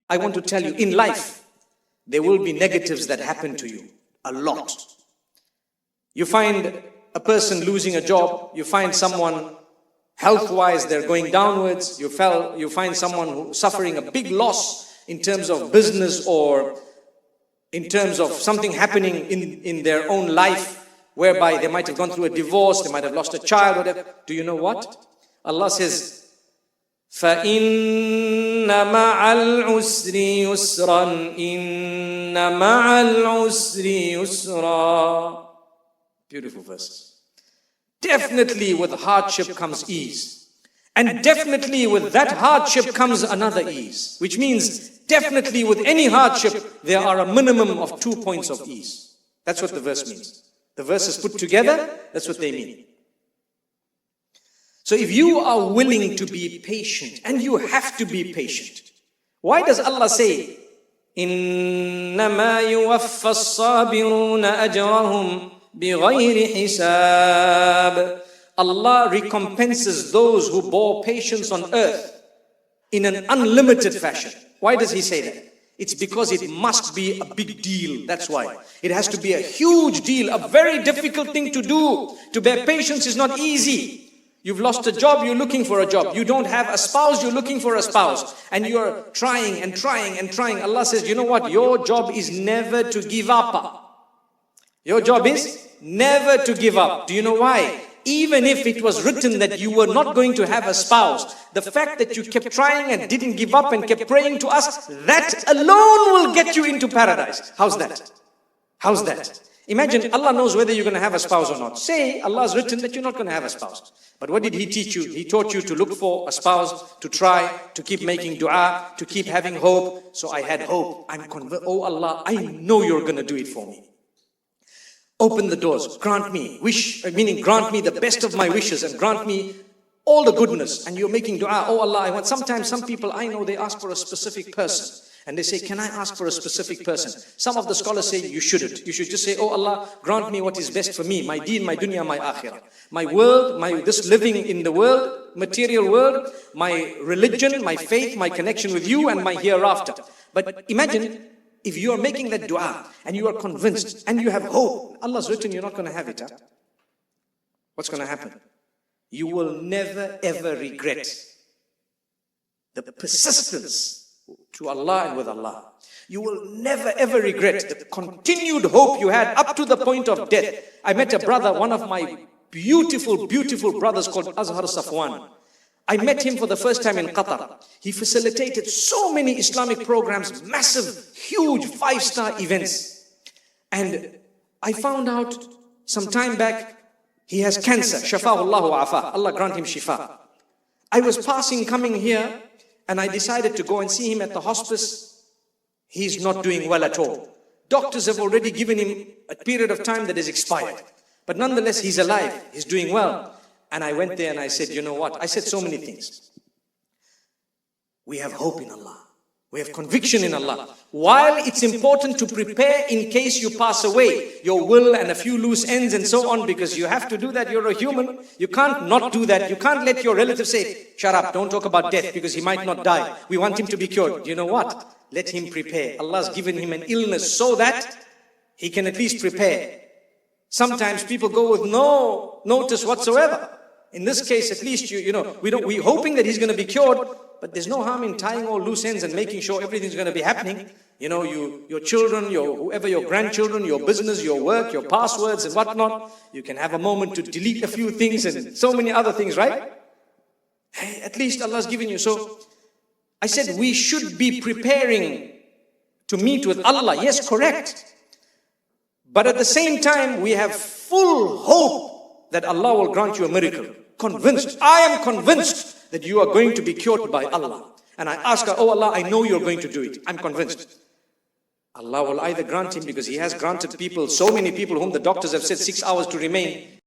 I want to tell you, in life, there will be negatives that happen to you. A lot. You find a person losing a job. You find someone health-wise, they're going downwards. You find someone who's suffering a big loss in terms of business or in terms of something happening in their own life, whereby they might have gone through a divorce, they might have lost a child, whatever. Do you know what? Allah says, فَإِنَّ مَعَ الْعُسْرِ يُسْرًا إِنَّ مَعَ الْعُسْرِ يُسْرًا. Beautiful verse. Definitely with hardship comes ease. And definitely with that hardship comes another ease. Which means definitely with any hardship, there are a minimum of 2 points of ease. That's what the verse means. The verses put together, that's what they mean. So if you are willing to be patient, and you have to be patient, why does Allah say, إِنَّمَا يُوَفَّى الصَّابِرُونَ أَجْرَهُمْ بِغَيْرِ حِسَابٍ? Allah recompenses those who bore patience on earth in an unlimited fashion. Why does He say that? It's because it must be a big deal. That's why. It has to be a huge deal, a very difficult thing to do. To bear patience is not easy. You've lost a job, you're looking for a job. You don't have a spouse, you're looking for a spouse. And you're trying and trying and trying. Allah says, you know what? Your job is never to give up. Your job is never to give up. Do you know why? Even if it was written that you were not going to have a spouse, the fact that you kept trying and didn't give up and kept praying to us, that alone will get you into paradise. How's that? How's that? Imagine Allah knows whether you're going to have a spouse or not. Say Allah has written that you're not going to have a spouse. But what did He teach you? He taught you to look for a spouse, to try, to keep making dua, to keep having hope. So I had hope. I'm convinced, oh Allah, I know you're going to do it for me. Open the doors, grant me, meaning grant me the best of my wishes and grant me all the goodness. And you're making dua, oh Allah, I want. Sometimes some people I know, they ask for a specific person. And they say, can I ask for a specific person? Some of the scholars say, you shouldn't. You should just say, oh Allah, grant me what is best for me, my deen, my dunya, my akhirah. My world, this living in the world, material world, my religion, my faith, my connection with you, and my hereafter. But imagine, if you are making that dua, and you are convinced, and you have hope, Allah's written you're not going to have it. What's going to happen? You will never ever regret the persistence to Allah and with Allah. You will never ever regret the continued hope you had up to the point of death. I met a brother, one of my beautiful, beautiful brothers called Azhar Safwan. I met him for the first time in Qatar. He facilitated so many Islamic programs, massive, huge 5-star events. And I found out some time back, he has cancer. Shafa'ullahu afa. Allah grant him shifa. I was coming here, and I decided to go and see him at the hospice. He's not doing well at all. Doctors have already given him a period of time that is expired. But nonetheless, he's alive. He's doing well. And I went there and I said, you know what? I said so many things. We have hope in Allah. We have conviction in Allah. While it's important to prepare in case you pass away, your will and a few loose ends and so on, because you have to do that, you're a human. You can't not do that. You can't let your relative say, shut up, don't talk about death because he might not die. We want him to be cured. You know what? Let him prepare. Allah's given him an illness so that he can at least prepare. Sometimes people go with no notice whatsoever. In this case, at least, we're hoping that he's going to be cured, but there's no harm in tying all loose ends and making sure everything's going to be happening. Your children, whoever, your grandchildren, your business, your work, your passwords and whatnot. You can have a moment to delete a few things and so many other things, right? Hey, at least Allah's given you. So I said we should be preparing to meet with Allah. Yes, correct. But at the same time, we have full hope that Allah will grant you a miracle. Convinced. I am convinced that you are going to be cured by Allah. And I ask her, oh Allah, I know you're going to do it. I'm convinced. Allah will either grant him, because He has granted people, so many people whom the doctors have said 6 hours to remain.